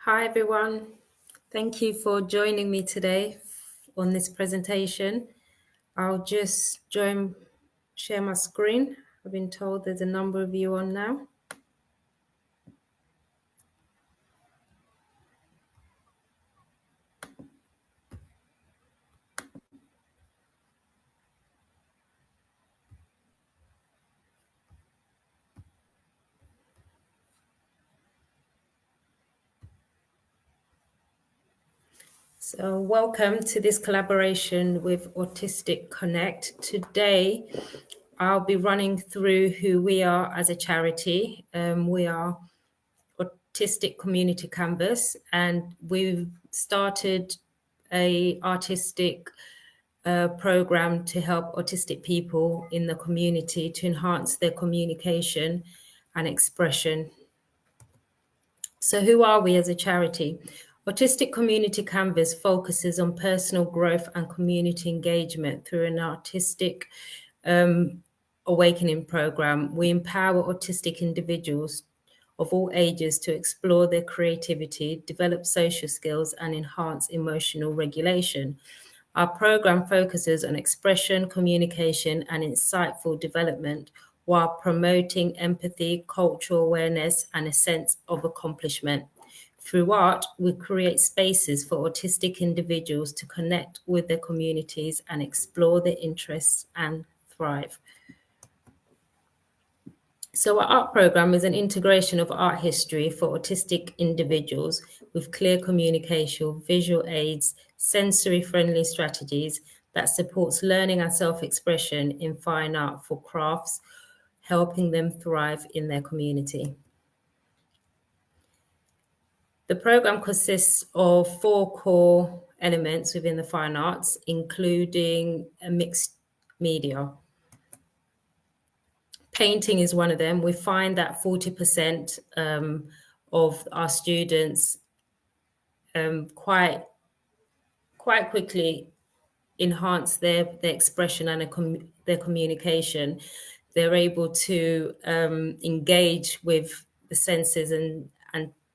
Hi everyone, thank you for joining me today on this presentation. I'll just share my screen. I've been told there's a number of you on now. So welcome to this collaboration with Autistic Connect. Today, I'll be running through who we are as a charity. We are Autistic Community Canvas, and we've started a artistic program to help autistic people in the community to enhance their communication and expression. So who are we as a charity? Autistic Community Canvas focuses on personal growth and community engagement through an artistic awakening program. We empower autistic individuals of all ages to explore their creativity, develop social skills, and enhance emotional regulation. Our program focuses on expression, communication, and insightful development while promoting empathy, cultural awareness, and a sense of accomplishment. Through art, we create spaces for autistic individuals to connect with their communities and explore their interests and thrive. So our art program is an integration of art history for autistic individuals with clear communication, visual aids, sensory-friendly strategies that supports learning and self-expression in fine art for crafts, helping them thrive in their community. The program consists of 4 core elements within the fine arts, including a mixed media. Painting is one of them. We find that 40% of our students quite quickly enhance their expression and their communication. They're able to engage with the senses and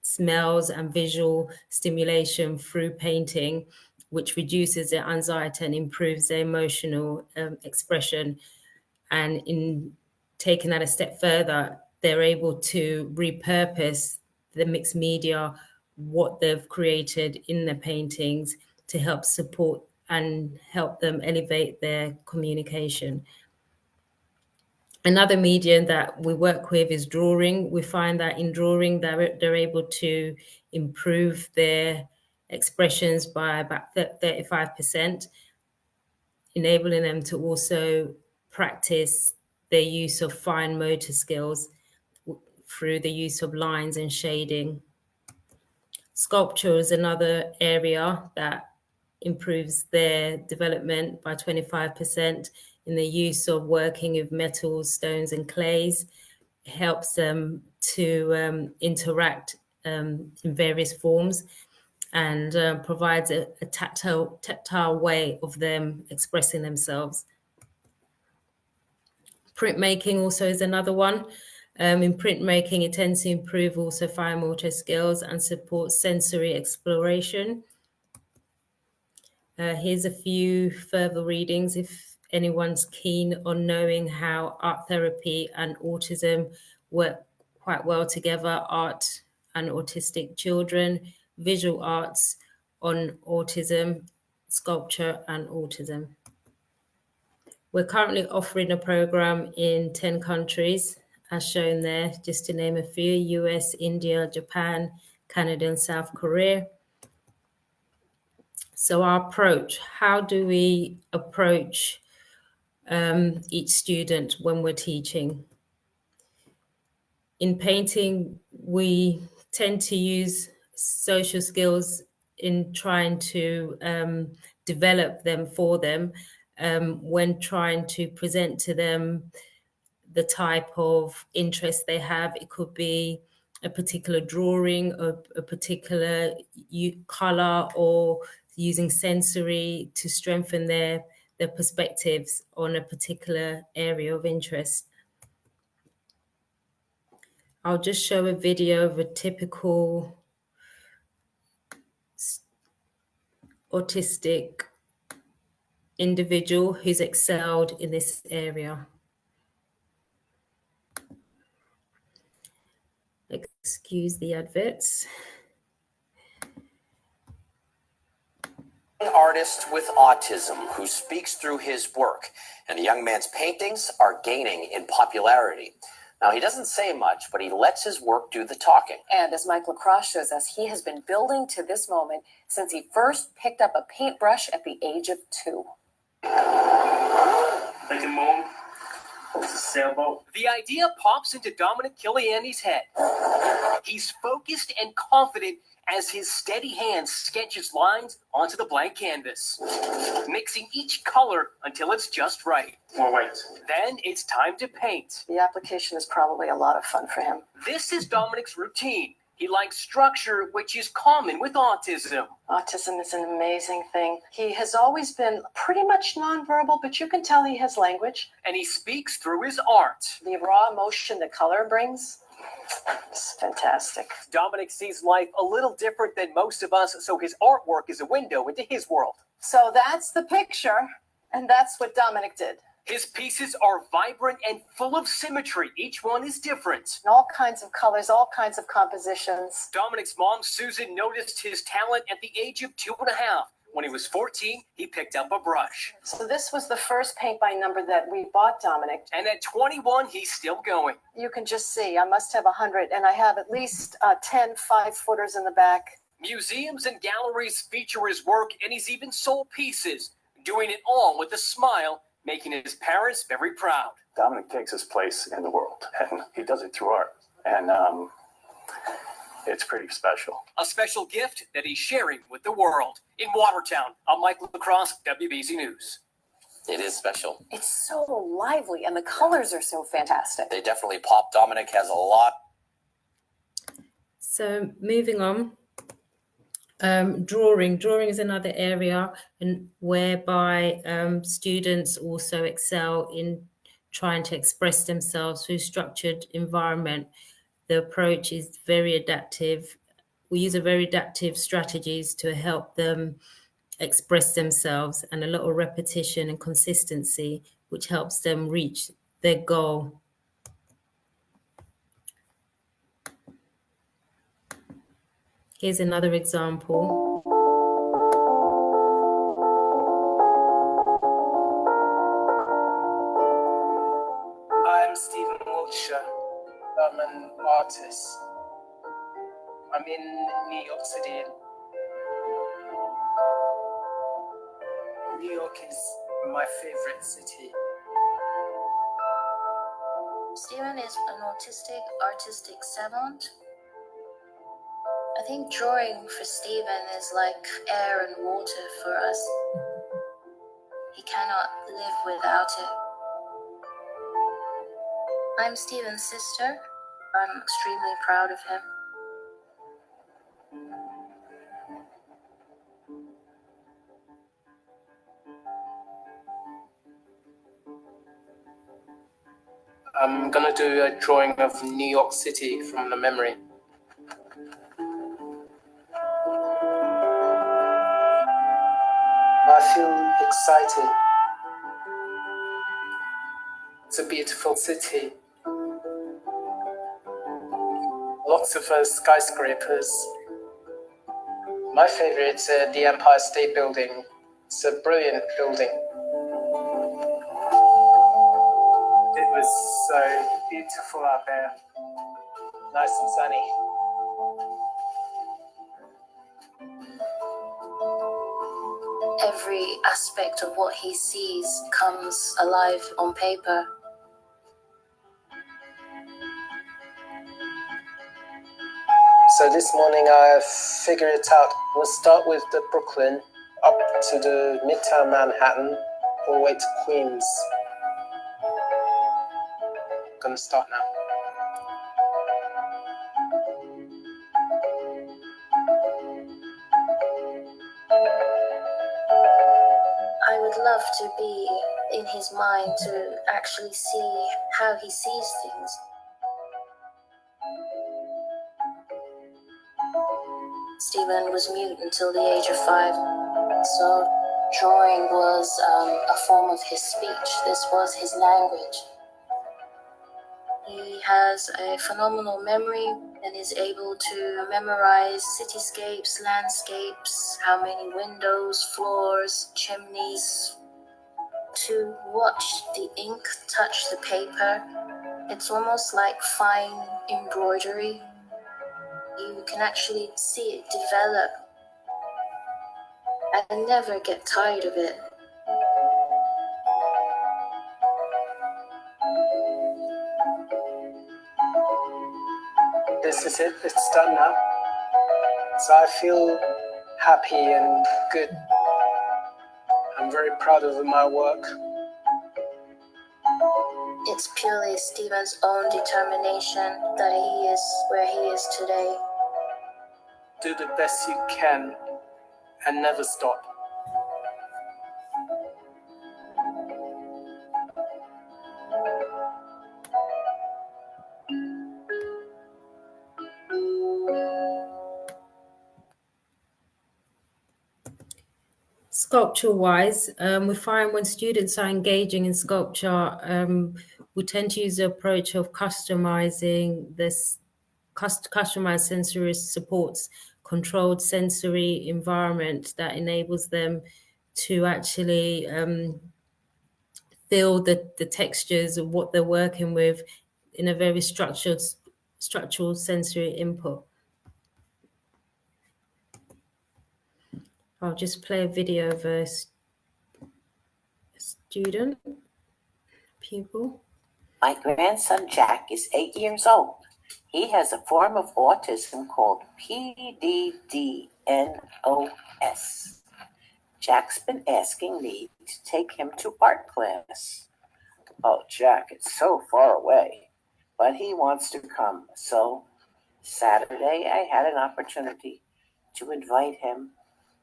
smells and visual stimulation through painting, which reduces their anxiety and improves their emotional expression. And in taking that a step further, they're able to repurpose the mixed media, what they've created in their paintings, to help support and help them elevate their communication. Another medium that we work with is drawing. We find that in drawing, they're able to improve their expressions by about 35%, enabling them to also practice their use of fine motor skills through the use of lines and shading. Sculpture is another area that improves their development by 25% in the use of working with metals, stones, and clays. It helps them to interact in various forms and provides a tactile way of them expressing themselves. Printmaking also is another one. In printmaking, it tends to improve also fine motor skills and supports sensory exploration. Here's a few further readings if anyone's keen on knowing how art therapy and autism work quite well together. Art and autistic children, visual arts on autism, sculpture and autism. We're currently offering a program in 10 countries, as shown there, just to name a few: US, India, Japan, Canada, and South Korea. So our approach, how do we approach each student when we're teaching? In painting, we tend to use social skills in trying to develop them for them when trying to present to them the type of interest they have. It could be a particular drawing, a particular color, or using sensory to strengthen their perspectives on a particular area of interest. I'll just show a video of a typical autistic individual who's excelled in this area. Excuse the adverts. An artist with autism who speaks through his work, and the young man's paintings are gaining in popularity. Now, he doesn't say much, but he lets his work do the talking. And as Mike Lacrosse shows us, he has been building to this moment since he first picked up a paintbrush at the age of 2. Like a moon. It's a sailboat. The idea pops into Dominic Kiliani's head. He's focused and confident as his steady hand sketches lines onto the blank canvas, mixing each color until it's just right. More white. Then it's time to paint. The application is probably a lot of fun for him. This is Dominic's routine. He likes structure, which is common with autism. Autism is an amazing thing. He has always been pretty much nonverbal, but you can tell he has language. And he speaks through his art. The raw emotion that color brings, it's fantastic. Dominic sees life a little different than most of us, so his artwork is a window into his world. So that's the picture, and that's what Dominic did. His pieces are vibrant and full of symmetry. Each one is different. All kinds of colors, all kinds of compositions. Dominic's mom, Susan, noticed his talent at the age of 2.5. When he was 14, he picked up a brush. So this was the first paint by number that we bought Dominic. And at 21, he's still going. You can just see, I must have 100, and I have at least 10 5-footers in the back. Museums and galleries feature his work, and he's even sold pieces, doing it all with a smile, making his parents very proud. Dominic takes his place in the world, and he does it through art. And it's pretty special. A special gift that he's sharing with the world. In Watertown, I'm Mike Lacrosse, WBZ News. It is special. It's so lively, and the colors are so fantastic. They definitely pop. Dominic has a lot. So moving on. Drawing is another area whereby students also excel in trying to express themselves through structured environment. The approach is very adaptive. We use a very adaptive strategies to help them express themselves, and a lot of repetition and consistency, which helps them reach their goal. Here's another example. I'm Stephen Wiltshire. I'm an artist. I'm in New York City. New York is my favorite city. Stephen is an autistic artistic savant. I think drawing for Stephen is like air and water for us. He cannot live without it. I'm Stephen's sister. I'm extremely proud of him. I'm gonna do a drawing of New York City from the memory. I feel excited. It's a beautiful city. Lots of skyscrapers. My favorite, the Empire State Building. It's a brilliant building. It was so beautiful out there. Nice and sunny. Every aspect of what he sees comes alive on paper. So this morning I figured it out. We'll start with the Brooklyn, up to the Midtown Manhattan, all the way to Queens. Gonna start now. I would love to be in his mind to actually see how he sees things. Stephen was mute until the age of 5. So drawing was a form of his speech. This was his language. He has a phenomenal memory and is able to memorize cityscapes, landscapes, how many windows, floors, chimneys, to watch the ink touch the paper. It's almost like fine embroidery. You can actually see it develop. I never get tired of it. This is it, it's done now. So I feel happy and good. I'm very proud of my work. It's purely Stephen's own determination that he is where he is today. Do the best you can and never stop. Sculpture-wise, we find when students are engaging in sculpture, we tend to use the approach of customizing this, customized sensory supports, controlled sensory environment that enables them to actually feel the textures of what they're working with in a very structural sensory input. I'll just play a video of a student, pupil. My grandson Jack is 8 years old. He has a form of autism called PDDNOS. Jack's been asking me to take him to art class. Oh, Jack, it's so far away, but he wants to come. So Saturday, I had an opportunity to invite him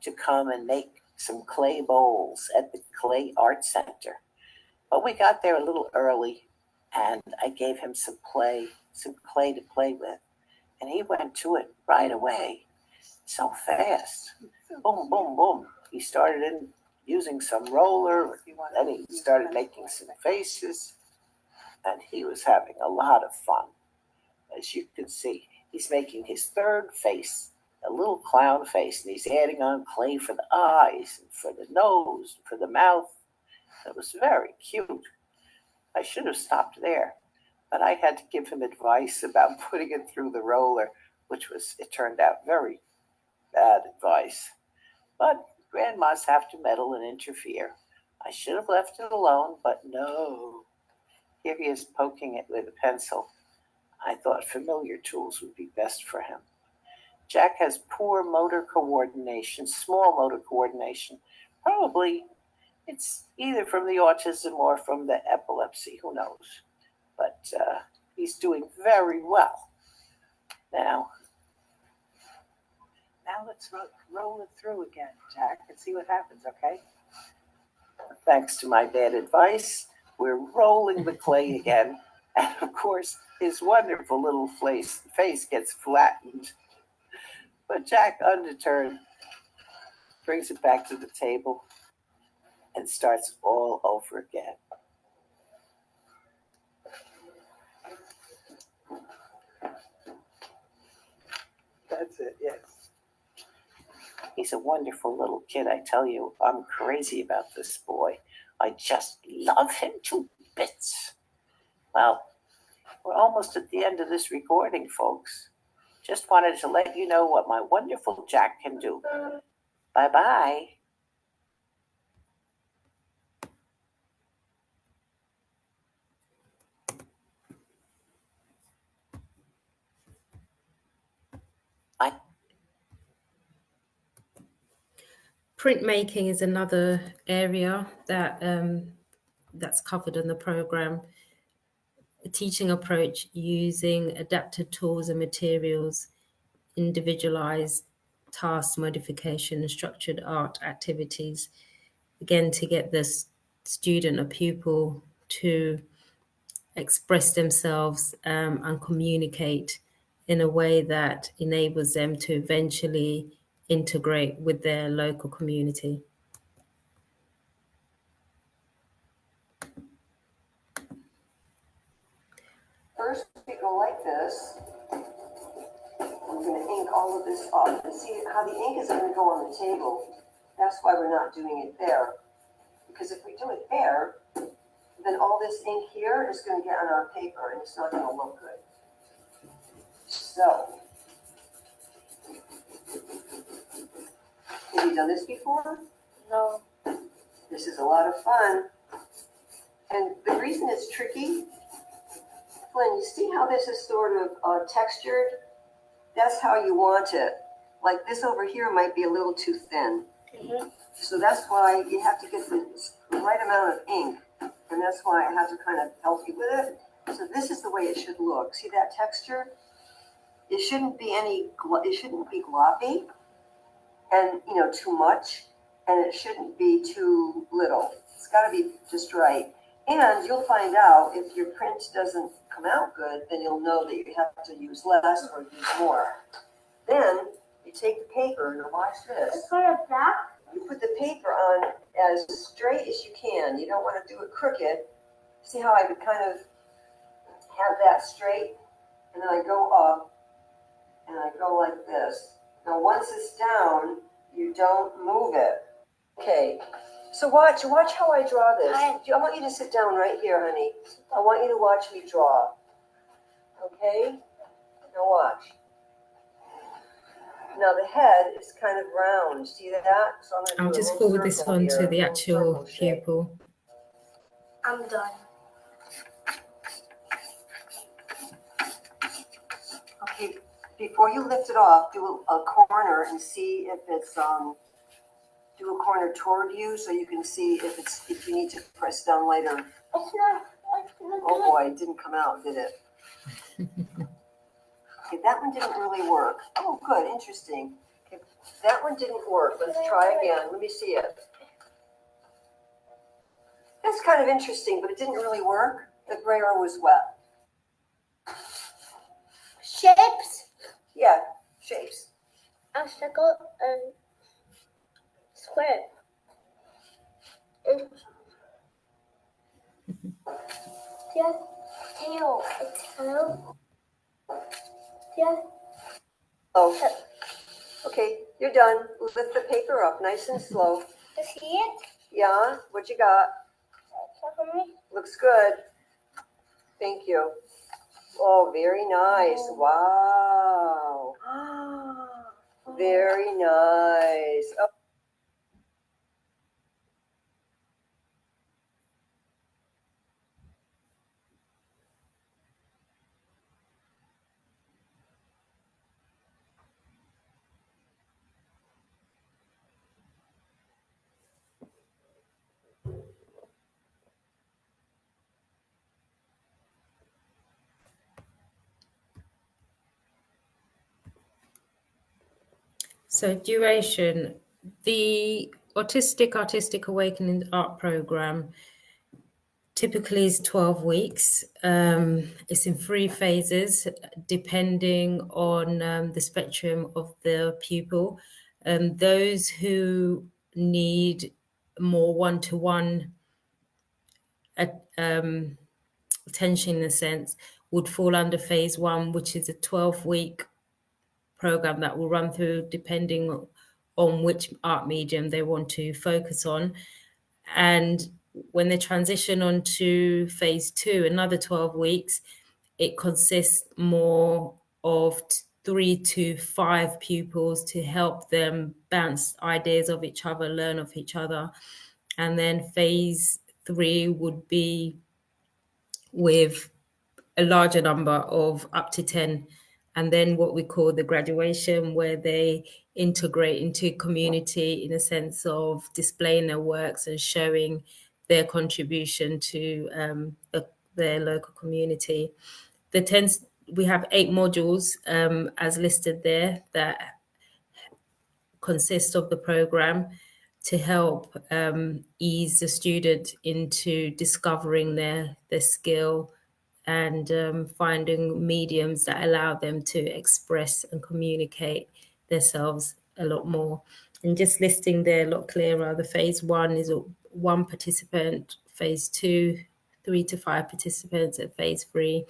to come and make some clay bowls at the Clay Art Center. But we got there a little early, and I gave him some clay to play with, and he went to it right away, so fast. Boom, boom, boom. He started using some roller, then he started making some faces, and he was having a lot of fun. As you can see, he's making his third face, a little clown face, and he's adding on clay for the eyes, and for the nose, and for the mouth. It was very cute. I should have stopped there, but I had to give him advice about putting it through the roller, it turned out very bad advice. But grandmas have to meddle and interfere. I should have left it alone, but no. Here he is poking it with a pencil. I thought familiar tools would be best for him. Jack has poor motor coordination, small motor coordination. Probably it's either from the autism or from the epilepsy, who knows. But he's doing very well. Now let's roll it through again, Jack, and see what happens, okay? Thanks to my bad advice, we're rolling the clay again. And of course, his wonderful little face gets flattened. But Jack, undeterred, brings it back to the table and starts all over again. That's it, yes. He's a wonderful little kid, I tell you. I'm crazy about this boy. I just love him to bits. Well, we're almost at the end of this recording, folks. Just wanted to let you know what my wonderful Jack can do. Bye-bye. Printmaking is another area that that's covered in the program. A teaching approach using adapted tools and materials, individualized task modification, and structured art activities. Again, to get the student or pupil to express themselves and communicate in a way that enables them to eventually integrate with their local community. First, we go like this. I'm going to ink all of this up. And see how the ink is going to go on the table. That's why we're not doing it there. Because if we do it there, then all this ink here is going to get on our paper and it's not going to look good. So, have you done this before? No. This is a lot of fun. And the reason it's tricky, Flynn, you see how this is sort of textured? That's how you want it. Like this over here might be a little too thin. Mm-hmm. So that's why you have to get the right amount of ink. And that's why I have to kind of help you with it. So this is the way it should look. See that texture? It shouldn't be it shouldn't be gloppy and, too much. And it shouldn't be too little. It's got to be just right. And you'll find out if your print doesn't come out good, then you'll know that you have to use less or use more. Then you take the paper, and watch this. It's kind of black. You put the paper on as straight as you can. You don't want to do it crooked. See how I would kind of have that straight? And then I go up, and I go like this. Now once it's down, you don't move it. Okay, so watch how I draw this. I want you to sit down right here, honey. I want you to watch me draw. Okay? Now watch. Now the head is kind of round. See that? So I'll just forward this on to the actual pupil. I'm done. Okay, before you lift it off, do a corner and see if it's do a corner toward you so you can see if you need to press down later. It's not. Oh boy, it didn't come out, did it? Okay, that one didn't really work. Oh, good, interesting. Okay, that one didn't work. Let's try again. Let me see it. That's kind of interesting, but it didn't really work. The brayer was wet. Shapes. Yeah, shapes. A circle and square. Yeah, tail. A tail. Yeah. Oh, okay, you're done. Lift the paper up nice and slow. To see it? Yeah, what you got? For me? Looks good. Thank you. Oh, very nice. Wow. Very nice. Oh. So duration, the Autistic Artistic Awakenings Art Programme typically is 12 weeks. It's in 3 phases, depending on the spectrum of the pupil. Those who need more one-to-one attention, in a sense, would fall under phase 1, which is a 12-week program that will run through depending on which art medium they want to focus on. And when they transition on to phase 2, another 12 weeks, it consists more of 3 to 5 pupils to help them bounce ideas of each other, learn of each other. And then phase 3 would be with a larger number of up to 10. And then what we call the graduation, where they integrate into community in a sense of displaying their works and showing their contribution to their local community. We have 8 modules as listed there that consist of the program to help ease the student into discovering their skill and finding mediums that allow them to express and communicate themselves a lot more. And just listing there a lot clearer, the phase 1 is 1 participant, phase 2, 3 to 5 participants, at phase 3,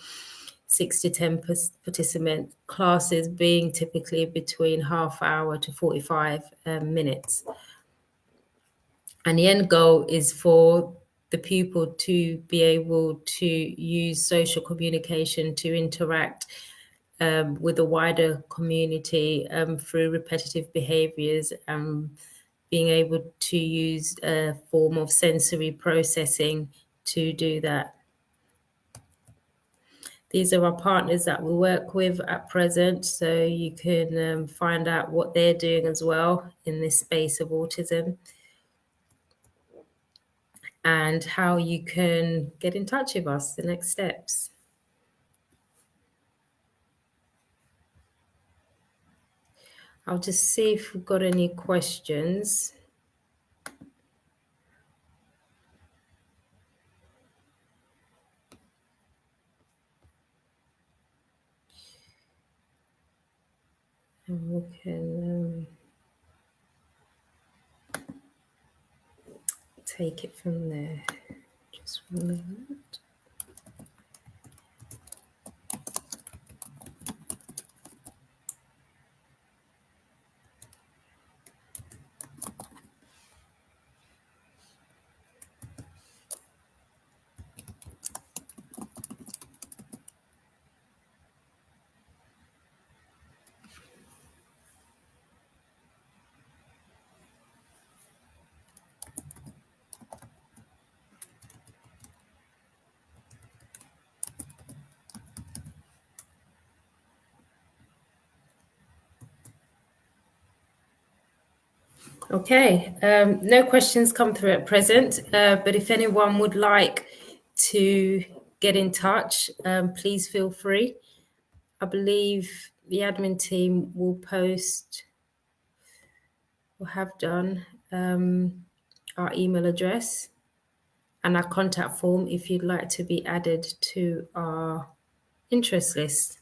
6 to 10 participant classes, being typically between half hour to 45 minutes. And the end goal is for the pupil to be able to use social communication to interact with the wider community through repetitive behaviors, being able to use a form of sensory processing to do that. These are our partners that we work with at present, so you can find out what they're doing as well in this space of autism, and how you can get in touch with us, the next steps. I'll just see if we've got any questions. And we can take it from there. Just 1 moment. Okay, no questions come through at present, but if anyone would like to get in touch, please feel free. I believe the admin team will post, or have done, our email address and our contact form if you'd like to be added to our interest list.